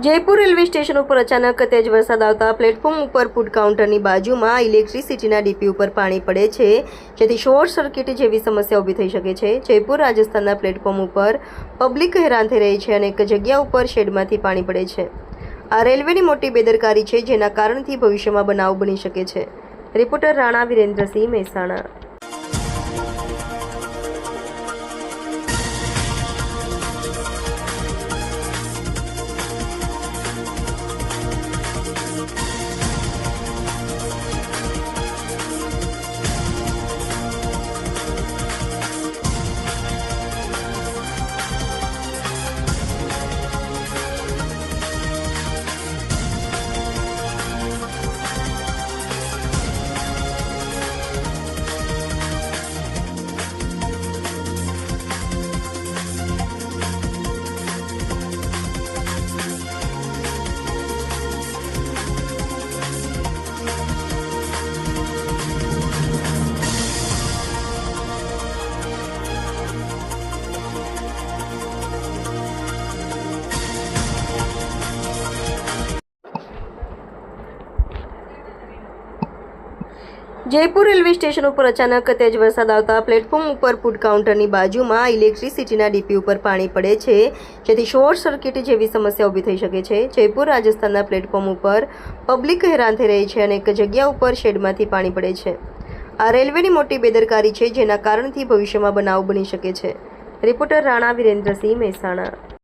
Jaipur railway station ઉપર અચાનક તેજ વરસાદ આવતા પ્લેટફોર્મ ઉપર ફૂડ કાઉન્ટરની બાજુમાં ઇલેક્ટ્રિસિટીના ડીપી ઉપર પાણી પડે છે, જેથી શોર્ટ સર્કિટ જેવી સમસ્યા ઊભી થઈ શકે છે। જયપુર રાજસ્થાનના પ્લેટફોર્મ ઉપર પબ્લિક હેરાન થઈ રહી છે અને એક જગ્યા ઉપર શેડમાંથી પાણી પડે છે। આ રેલવેની મોટી બેદરકારી છે, જેના કારણથી ભવિષ્યમાં બનાવ બની શકે છે। Reporter Rana Virendrasinh, Mehsana. Jaipur railway station ઉપર અચાનક તેજ વરસાદ આવતા પ્લેટફોર્મ ઉપર ફૂડ કાઉન્ટરની બાજુમાં ઇલેક્ટ્રિસિટીના ડીપી ઉપર પાણી પડે છે, જેથી શોર્ટ સર્કિટ જેવી સમસ્યા ઊભી થઈ શકે છે। જયપુર રાજસ્થાનના પ્લેટફોર્મ ઉપર પબ્લિક હેરાન થઈ રહી છે અને એક જગ્યા ઉપર શેડમાંથી પાણી પડે છે। આ રેલવેની મોટી બેદરકારી છે, જેના કારણથી ભવિષ્યમાં બનાવ બની શકે છે। રિપોર્ટર રાણા વિરેન્દ્રસિંહ, મહેસાણા।